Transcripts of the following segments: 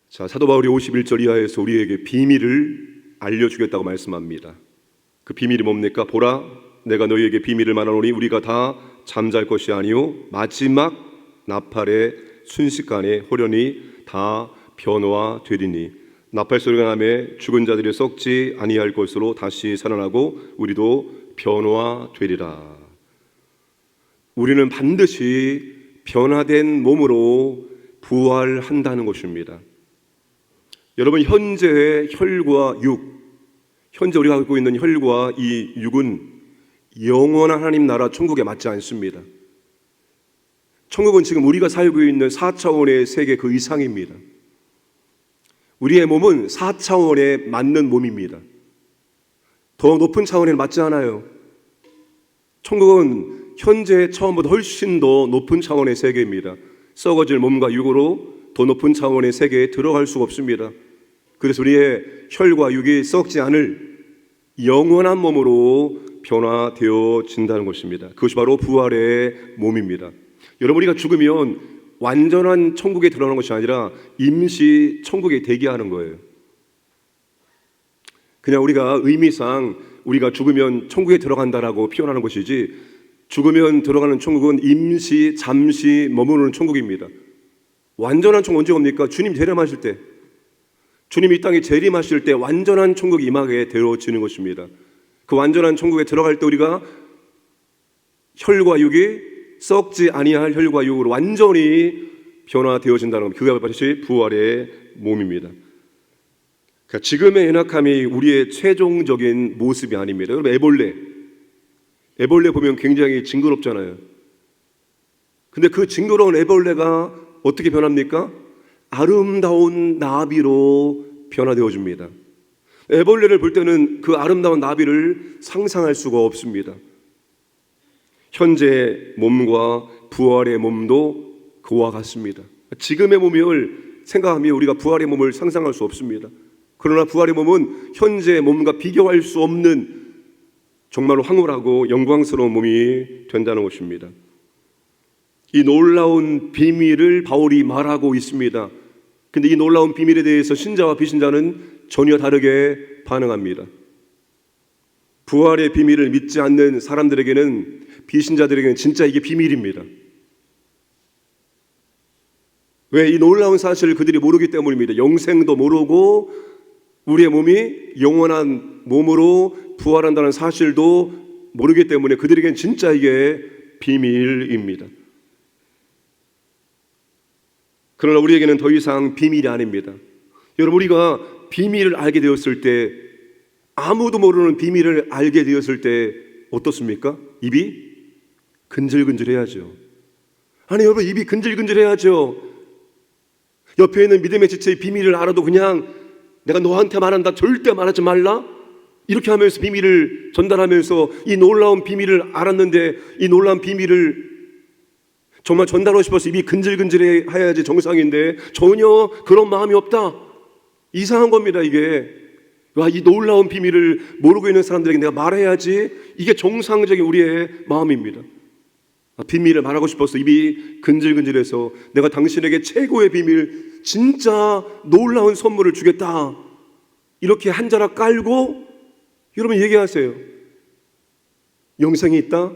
자, 사도 바울이 51절 이하에서 우리에게 비밀을 알려주겠다고 말씀합니다. 그 비밀이 뭡니까? 보라, 내가 너희에게 비밀을 말하노니 우리가 다 잠잘 것이 아니요 마지막 나팔의 순식간에 호련히 다 변화되리니 나팔 소리가 나매 죽은 자들이 썩지 아니할 것으로 다시 살아나고 우리도 변화되리라. 우리는 반드시 변화된 몸으로 부활한다는 것입니다. 여러분, 현재의 혈과 육, 현재 우리가 갖고 있는 혈과 이 육은 영원한 하나님 나라 천국에 맞지 않습니다. 천국은 지금 우리가 살고 있는 4차원의 세계 그 이상입니다. 우리의 몸은 4차원에 맞는 몸입니다. 더 높은 차원에 맞지 않아요. 천국은 현재 차원보다 훨씬 더 높은 차원의 세계입니다. 썩어질 몸과 육으로 더 높은 차원의 세계에 들어갈 수가 없습니다. 그래서 우리의 혈과 육이 썩지 않을 영원한 몸으로 변화되어진다는 것입니다. 그것이 바로 부활의 몸입니다. 여러분, 우리가 죽으면 완전한 천국에 들어가는 것이 아니라 임시 천국에 대기하는 거예요. 그냥 우리가 의미상 우리가 죽으면 천국에 들어간다라고 표현하는 것이지, 죽으면 들어가는 천국은 임시, 잠시 머무르는 천국입니다. 완전한 천국 언제 옵니까? 주님 재림하실 때, 주님이 이 땅에 재림하실 때 완전한 천국이 임하게 되어지는 것입니다. 그 완전한 천국에 들어갈 때 우리가 혈과 육이 썩지 아니할 혈과 육으로 완전히 변화되어진다는 겁니다. 그게 바로 부활의 몸입니다. 그러니까 지금의 연약함이 우리의 최종적인 모습이 아닙니다. 여러분, 애벌레 보면 굉장히 징그럽잖아요. 근데 그 징그러운 애벌레가 어떻게 변합니까? 아름다운 나비로 변화되어집니다. 애벌레를 볼 때는 그 아름다운 나비를 상상할 수가 없습니다. 현재 몸과 부활의 몸도 그와 같습니다. 지금의 몸을 생각하면 우리가 부활의 몸을 상상할 수 없습니다. 그러나 부활의 몸은 현재의 몸과 비교할 수 없는 정말로 황홀하고 영광스러운 몸이 된다는 것입니다. 이 놀라운 비밀을 바울이 말하고 있습니다. 근데 이 놀라운 비밀에 대해서 신자와 비신자는 전혀 다르게 반응합니다. 부활의 비밀을 믿지 않는 사람들에게는, 비신자들에게는 진짜 이게 비밀입니다. 왜? 이 놀라운 사실을 그들이 모르기 때문입니다. 영생도 모르고 우리의 몸이 영원한 몸으로 부활한다는 사실도 모르기 때문에 그들에게는 진짜 이게 비밀입니다. 그러나 우리에게는 더 이상 비밀이 아닙니다. 여러분, 우리가 비밀을 알게 되었을 때, 아무도 모르는 비밀을 알게 되었을 때 어떻습니까? 입이 근질근질해야죠. 아니 여러분, 입이 근질근질해야죠. 옆에 있는 믿음의 지체의 비밀을 알아도 그냥 내가 너한테 말한다, 절대 말하지 말라, 이렇게 하면서 비밀을 전달하면서 이 놀라운 비밀을 알았는데, 이 놀라운 비밀을 정말 전달하고 싶어서 입이 근질근질해야지 정상인데 전혀 그런 마음이 없다. 이상한 겁니다. 이게 이 놀라운 비밀을 모르고 있는 사람들에게 내가 말해야지, 이게 정상적인 우리의 마음입니다. 비밀을 말하고 싶어서 입이 근질근질해서 내가 당신에게 최고의 비밀, 진짜 놀라운 선물을 주겠다, 이렇게 한 자락 깔고 여러분 얘기하세요. 영생이 있다,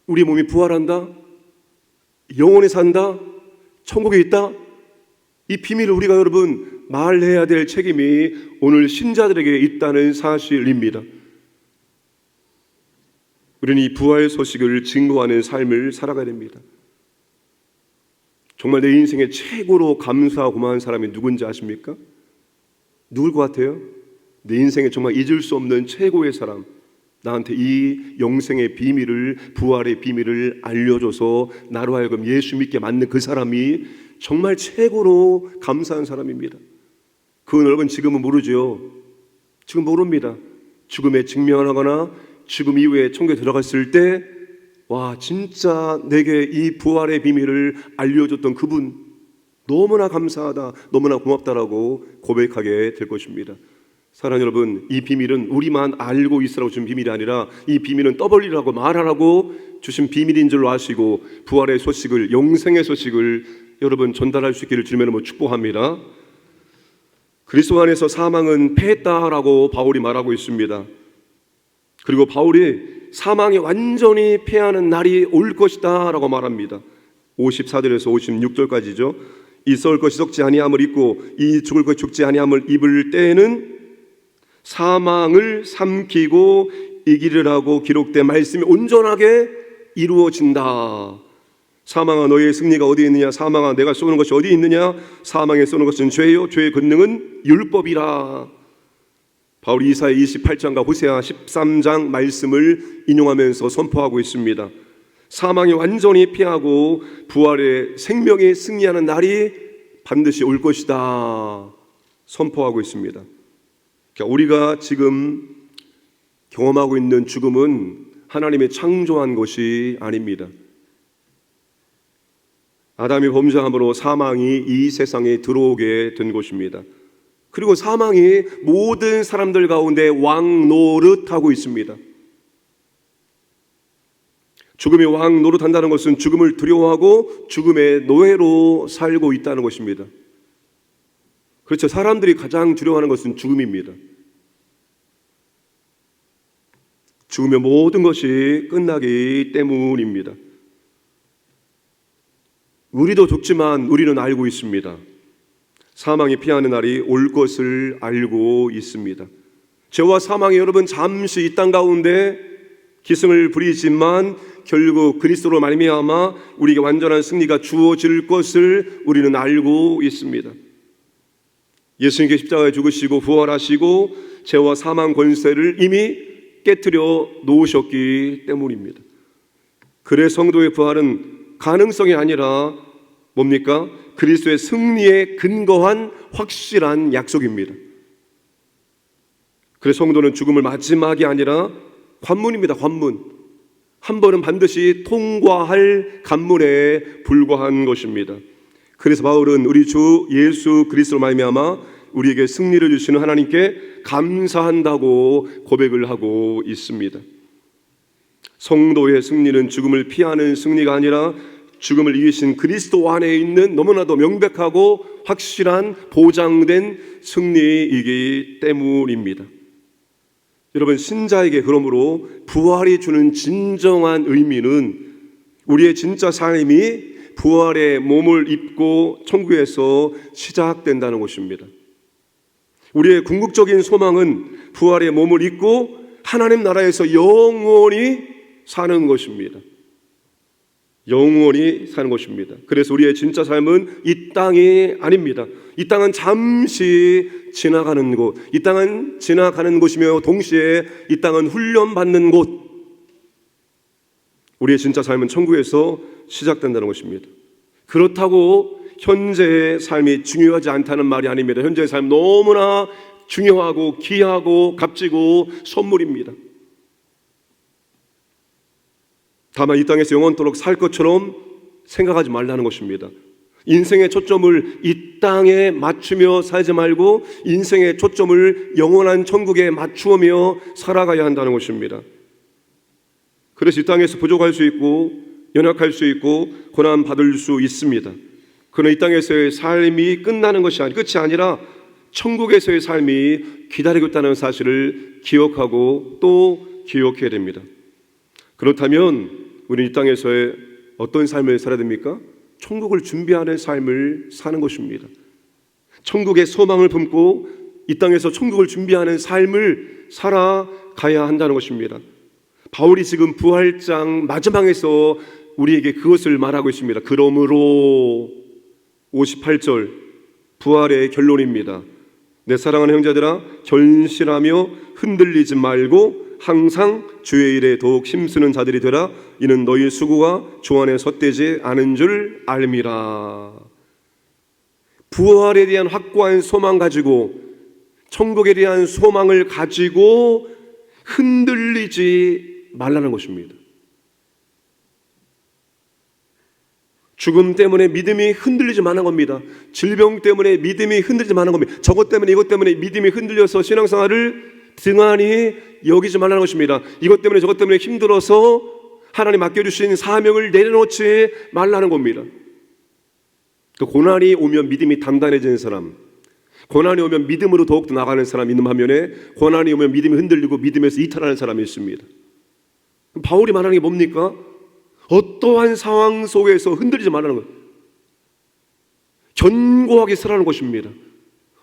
우리 몸이 부활한다, 영원히 산다, 천국에 있다, 이 비밀을 우리가 여러분 말해야 될 책임이 오늘 신자들에게 있다는 사실입니다. 우리는 이 부활 소식을 증거하는 삶을 살아가야 됩니다. 정말 내 인생의 최고로 감사하고 고마운 사람이 누군지 아십니까? 누굴 것 같아요? 내 인생에 정말 잊을 수 없는 최고의 사람, 나한테 이 영생의 비밀을, 부활의 비밀을 알려줘서 나로 하여금 예수 믿게 만든 그 사람이 정말 최고로 감사한 사람입니다. 그건 여러분 지금은 모르죠. 지금 모릅니다. 죽음에 직면하거나 죽음 이후에 천국에 들어갔을 때, 와, 진짜 내게 이 부활의 비밀을 알려줬던 그분 너무나 감사하다, 너무나 고맙다라고 고백하게 될 것입니다. 사랑하는 여러분, 이 비밀은 우리만 알고 있으라고 주신 비밀이 아니라 이 비밀은 떠벌리라고 말하라고 주신 비밀인 줄로 아시고 부활의 소식을, 영생의 소식을 여러분 전달할 수 있기를 주님의 축복합니다. 그리스도 안에서 사망은 패했다라고 바울이 말하고 있습니다. 그리고 바울이 사망이 완전히 패하는 날이 올 것이다 라고 말합니다. 54절에서 56절까지죠. 이 썩을 것이 썩지 아니함을 입고 이 죽을 것이 죽지 아니함을 입을 때에는 사망을 삼키고 이기리라고 기록된 말씀이 온전하게 이루어진다. 사망아 너희의 승리가 어디 있느냐? 사망아 내가 쏘는 것이 어디 있느냐? 사망에 쏘는 것은 죄요 죄의 권능은 율법이라. 바울이 이사야 28장과 호세아 13장 말씀을 인용하면서 선포하고 있습니다. 사망이 완전히 피하고 부활의 생명이 승리하는 날이 반드시 올 것이다 선포하고 있습니다. 그러니까 우리가 지금 경험하고 있는 죽음은 하나님이 창조한 것이 아닙니다. 아담이 범죄함으로 사망이 이 세상에 들어오게 된 것입니다. 그리고 사망이 모든 사람들 가운데 왕노릇하고 있습니다. 죽음이 왕노릇한다는 것은 죽음을 두려워하고 죽음의 노예로 살고 있다는 것입니다. 그렇죠. 사람들이 가장 두려워하는 것은 죽음입니다. 죽으면 모든 것이 끝나기 때문입니다. 우리도 죽지만 우리는 알고 있습니다. 사망이 피하는 날이 올 것을 알고 있습니다. 죄와 사망이 여러분 잠시 이 땅 가운데 기승을 부리지만 결국 그리스도로 말미암아 우리에게 완전한 승리가 주어질 것을 우리는 알고 있습니다. 예수님께 십자가에 죽으시고 부활하시고 죄와 사망 권세를 이미 깨트려 놓으셨기 때문입니다. 그래 성도의 부활은 가능성이 아니라 뭡니까? 그리스도의 승리에 근거한 확실한 약속입니다. 그래서 성도는 죽음을 마지막이 아니라 관문입니다. 관문. 한 번은 반드시 통과할 관문에 불과한 것입니다. 그래서 바울은 우리 주 예수 그리스도로 말미암아 우리에게 승리를 주시는 하나님께 감사한다고 고백을 하고 있습니다. 성도의 승리는 죽음을 피하는 승리가 아니라 죽음을 이기신 그리스도 안에 있는 너무나도 명백하고 확실한 보장된 승리이기 때문입니다. 여러분 신자에게 그러므로 부활이 주는 진정한 의미는 우리의 진짜 삶이 부활의 몸을 입고 천국에서 시작된다는 것입니다. 우리의 궁극적인 소망은 부활의 몸을 입고 하나님 나라에서 영원히 사는 것입니다. 영원히 사는 것입니다. 그래서 우리의 진짜 삶은 이 땅이 아닙니다. 이 땅은 잠시 지나가는 곳, 이 땅은 지나가는 곳이며 동시에 이 땅은 훈련받는 곳. 우리의 진짜 삶은 천국에서 시작된다는 것입니다. 그렇다고 현재의 삶이 중요하지 않다는 말이 아닙니다. 현재의 삶 너무나 중요하고 귀하고 값지고 선물입니다. 다만 이 땅에서 영원토록 살 것처럼 생각하지 말라는 것입니다. 인생의 초점을 이 땅에 맞추며 살지 말고 인생의 초점을 영원한 천국에 맞추며 살아가야 한다는 것입니다. 그래서 이 땅에서 부족할 수 있고 연약할 수 있고 고난받을 수 있습니다. 그러나 이 땅에서의 삶이 끝나는 것이 끝이 아니라 천국에서의 삶이 기다리고 있다는 사실을 기억하고 또 기억해야 됩니다. 그렇다면 우리는 이 땅에서의 어떤 삶을 살아야 됩니까? 천국을 준비하는 삶을 사는 것입니다. 천국의 소망을 품고 이 땅에서 천국을 준비하는 삶을 살아가야 한다는 것입니다. 바울이 지금 부활장 마지막에서 우리에게 그것을 말하고 있습니다. 그러므로 58절 부활의 결론입니다. 내 사랑하는 형제들아 견실하며 흔들리지 말고 항상 주의 일에 더욱 힘쓰는 자들이 되라. 이는 너희 수고가 주 안에 헛되지 않은 줄 알미라. 부활에 대한 확고한 소망 가지고 천국에 대한 소망을 가지고 흔들리지 말라는 것입니다. 죽음 때문에 믿음이 흔들리지 마는 겁니다. 질병 때문에 믿음이 흔들리지 마는 겁니다. 저것 때문에 이것 때문에 믿음이 흔들려서 신앙생활을 등한히 여기지 말라는 것입니다. 이것 때문에 저것 때문에 힘들어서 하나님 맡겨주신 사명을 내려놓지 말라는 겁니다. 또 고난이 오면 믿음이 단단해지는 사람, 고난이 오면 믿음으로 더욱더 나가는 사람이 있는 반면에 고난이 오면 믿음이 흔들리고 믿음에서 이탈하는 사람이 있습니다. 바울이 말하는 게 뭡니까? 어떠한 상황 속에서 흔들리지 말라는 거예요. 견고하게 서라는 것입니다.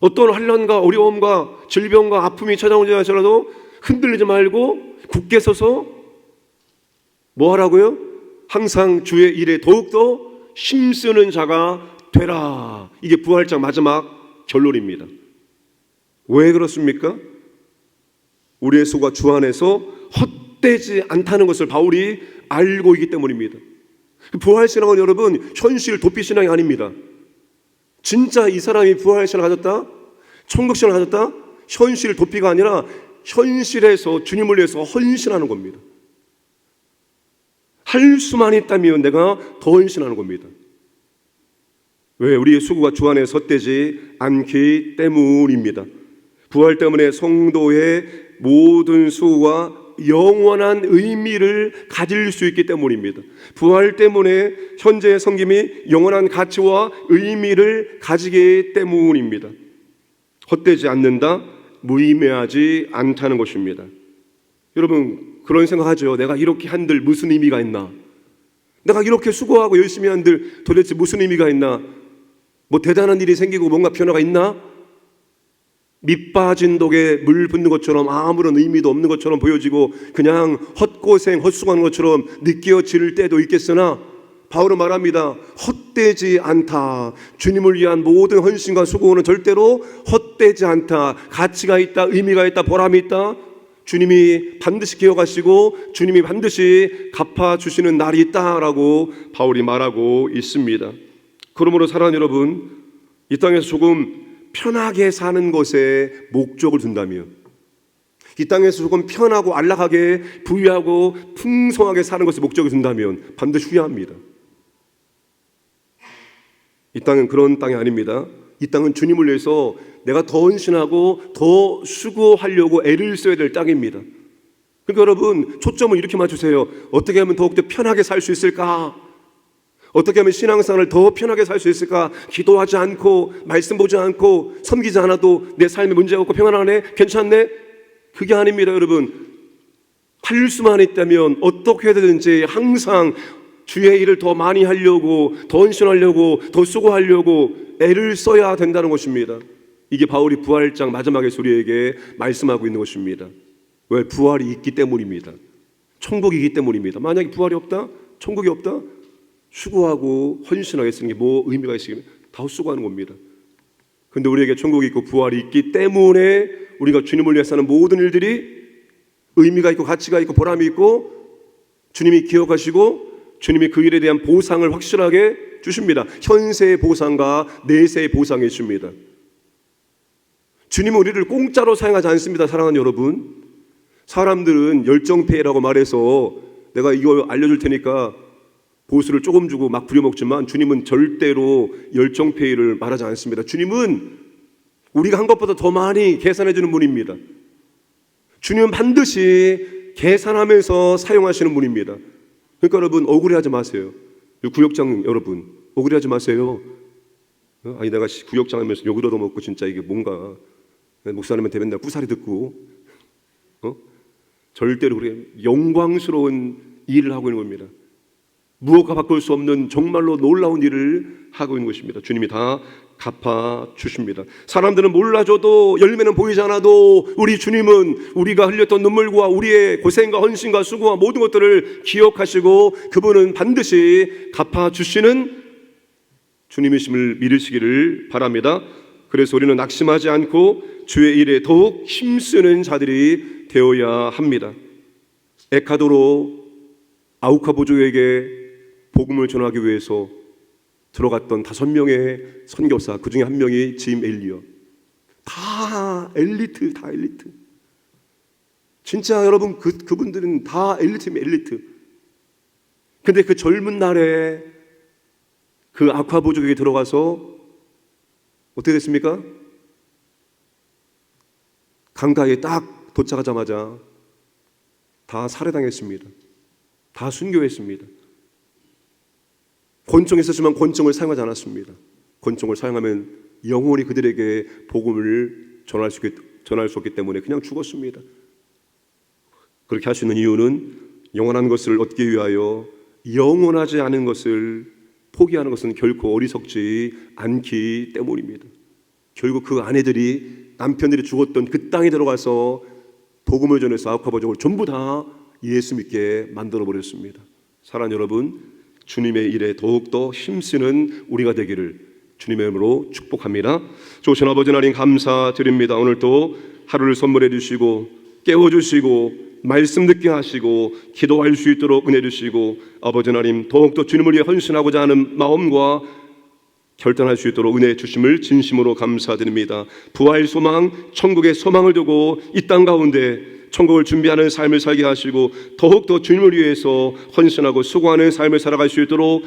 어떤 환난과 어려움과 질병과 아픔이 찾아오지 않더라도 흔들리지 말고 굳게 서서 뭐 하라고요? 항상 주의 일에 더욱더 힘쓰는 자가 되라. 이게 부활장 마지막 결론입니다. 왜 그렇습니까? 우리의 소가 주 안에서 헛되지 않다는 것을 바울이 알고 있기 때문입니다. 부활신앙은 여러분 현실 도피신앙이 아닙니다. 진짜 이 사람이 부활신앙을 가졌다? 천국신앙을 가졌다? 현실 도피가 아니라 현실에서 주님을 위해서 헌신하는 겁니다. 할 수만 있다면 내가 더 헌신하는 겁니다. 왜? 우리의 수고가 주 안에 헛되지 않기 때문입니다. 부활 때문에 성도의 모든 수고가 영원한 의미를 가질 수 있기 때문입니다. 부활 때문에 현재의 섬김이 영원한 가치와 의미를 가지기 때문입니다. 헛되지 않는다, 무의미하지 않다는 것입니다. 여러분 그런 생각하죠. 내가 이렇게 한들 무슨 의미가 있나? 내가 이렇게 수고하고 열심히 한들 도대체 무슨 의미가 있나? 뭐 대단한 일이 생기고 뭔가 변화가 있나? 밑 빠진 독에 물 붓는 것처럼 아무런 의미도 없는 것처럼 보여지고 그냥 헛고생 헛수고하는 것처럼 느껴질 때도 있겠으나 바울은 말합니다. 헛되지 않다. 주님을 위한 모든 헌신과 수고는 절대로 헛되지 않다. 가치가 있다, 의미가 있다, 보람이 있다. 주님이 반드시 기억하시고 주님이 반드시 갚아주시는 날이 있다라고 바울이 말하고 있습니다. 그러므로 사랑하는 여러분, 이 땅에서 조금 편하게 사는 것에 목적을 둔다면, 이 땅에서 조금 편하고 안락하게 부유하고 풍성하게 사는 것에 목적을 둔다면 반드시 후회합니다. 이 땅은 그런 땅이 아닙니다. 이 땅은 주님을 위해서 내가 더 헌신하고 더 수고하려고 애를 써야 될 땅입니다. 그러니까 여러분 초점을 이렇게 맞추세요. 어떻게 하면 더욱더 편하게 살 수 있을까? 어떻게 하면 신앙생활을 더 편하게 살 수 있을까? 기도하지 않고 말씀 보지 않고 섬기지 않아도 내 삶에 문제가 없고 평안하네? 괜찮네? 그게 아닙니다. 여러분 할 수만 있다면 어떻게 해야 되든지 항상 주의 일을 더 많이 하려고, 더 헌신하려고, 더 수고하려고 애를 써야 된다는 것입니다. 이게 바울이 부활장 마지막에 우리에게 말씀하고 있는 것입니다. 왜? 부활이 있기 때문입니다. 천국이기 때문입니다. 만약에 부활이 없다? 천국이 없다? 수고하고 헌신하게 쓰는 게 뭐 의미가 있으면 다 헛수고하는 겁니다. 그런데 우리에게 천국이 있고 부활이 있기 때문에 우리가 주님을 위해서 하는 모든 일들이 의미가 있고 가치가 있고 보람이 있고 주님이 기억하시고 주님이 그 일에 대한 보상을 확실하게 주십니다. 현세의 보상과 내세의 보상이 주십니다. 주님은 우리를 공짜로 사용하지 않습니다. 사랑하는 여러분, 사람들은 열정페이라고 말해서 내가 이거 알려줄 테니까 보수를 조금 주고 막 부려먹지만 주님은 절대로 열정페이를 말하지 않습니다. 주님은 우리가 한 것보다 더 많이 계산해 주는 분입니다. 주님은 반드시 계산하면서 사용하시는 분입니다. 그러니까 여러분 억울해하지 마세요. 구역장 여러분 억울해하지 마세요. 아니 내가 구역장 하면서 욕을 얻어먹고 진짜 이게 뭔가 목사님한테 맨날 꾸사리 듣고 절대로 그렇게 영광스러운 일을 하고 있는 겁니다. 무엇과 바꿀 수 없는 정말로 놀라운 일을 하고 있는 것입니다. 주님이 다 갚아주십니다. 사람들은 몰라줘도 열매는 보이지 않아도 우리 주님은 우리가 흘렸던 눈물과 우리의 고생과 헌신과 수고와 모든 것들을 기억하시고 그분은 반드시 갚아주시는 주님이심을 믿으시기를 바랍니다. 그래서 우리는 낙심하지 않고 주의 일에 더욱 힘쓰는 자들이 되어야 합니다. 에콰도르 아우카보조에게 복음을 전하기 위해서 들어갔던 5명의 선교사, 그 중에 한 명이 짐 엘리엇. 다 엘리트, 다 엘리트. 진짜 여러분 그분들은 다 엘리트면 엘리트. 근데 그 젊은 날에 그 아쿠아보족에게 들어가서 어떻게 됐습니까? 강가에 딱 도착하자마자 다 살해당했습니다. 다 순교했습니다. 권총이 있었지만 권총을 사용하지 않았습니다. 권총을 사용하면 영원히 그들에게 복음을 전할 수 없기 때문에 그냥 죽었습니다. 그렇게 할 수 있는 이유는 영원한 것을 얻기 위하여 영원하지 않은 것을 포기하는 것은 결코 어리석지 않기 때문입니다. 결국 그 아내들이 남편들이 죽었던 그 땅에 들어가서 복음을 전해서 아우카버족을 전부 다 예수 믿게 만들어 버렸습니다. 사랑하는 여러분, 주님의 일에 더욱더 힘쓰는 우리가 되기를 주님의 이름으로 축복합니다. 좋으신 아버지 하나님 감사드립니다. 오늘도 하루를 선물해 주시고 깨워주시고 말씀 듣게 하시고 기도할 수 있도록 은혜 주시고 아버지 하나님 더욱더 주님을 위해 헌신하고자 하는 마음과 결단할 수 있도록 은혜 주심을 진심으로 감사드립니다. 부활 소망, 천국의 소망을 두고 이 땅 가운데 천국을 준비하는 삶을 살게 하시고 더욱더 주님을 위해서 헌신하고 수고하는 삶을 살아갈 수 있도록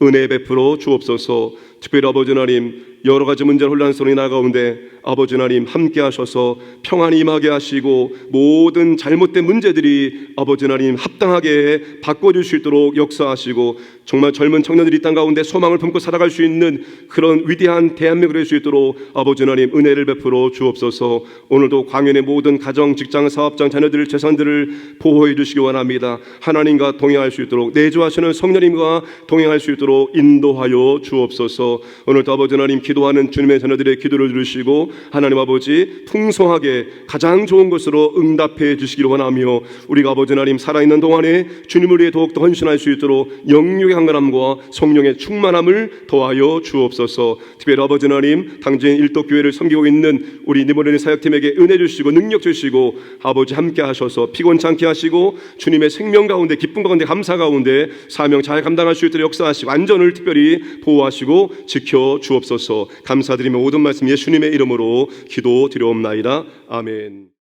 은혜 베풀어 주옵소서. 특별히 아버지 하나님 여러 가지 문제 혼란스러운 나 가운데 아버지 하나님 함께 하셔서 평안이 임하게 하시고 모든 잘못된 문제들이 아버지 하나님 합당하게 바꿔줄 수 있도록 역사하시고 정말 젊은 청년들이 이 땅 가운데 소망을 품고 살아갈 수 있는 그런 위대한 대한민국을 될 수 있도록 아버지 하나님 은혜를 베풀어 주옵소서. 오늘도 광연의 모든 가정, 직장, 사업장, 자녀들, 재산들을 보호해 주시기 원합니다. 하나님과 동행할 수 있도록 내주하시는 성령님과 동행할 수 있도록 인도하여 주옵소서. 오늘도 아버지 하나님 기도하는 주님의 자녀들의 기도를 들으시고 하나님 아버지 풍성하게 가장 좋은 것으로 응답해 주시기를 원하며 우리가 아버지 하나님 살아있는 동안에 주님을 위해 더욱더 헌신할 수 있도록 영육의 강건함과 성령의 충만함을 더하여 주옵소서. 특별히 아버지 하나님 당진 일독교회를 섬기고 있는 우리 니모레니 사역팀에게 은혜 주시고 능력 주시고 아버지 함께 하셔서 피곤치 않게 하시고 주님의 생명 가운데 기쁨 가운데 감사 가운데 사명 잘 감당할 수 있도록 역사하시고 안전을 특별히 보호하시고 지켜 주옵소서. 감사드리며 모든 말씀 예수님의 이름으로 기도드려옵나이다. 아멘.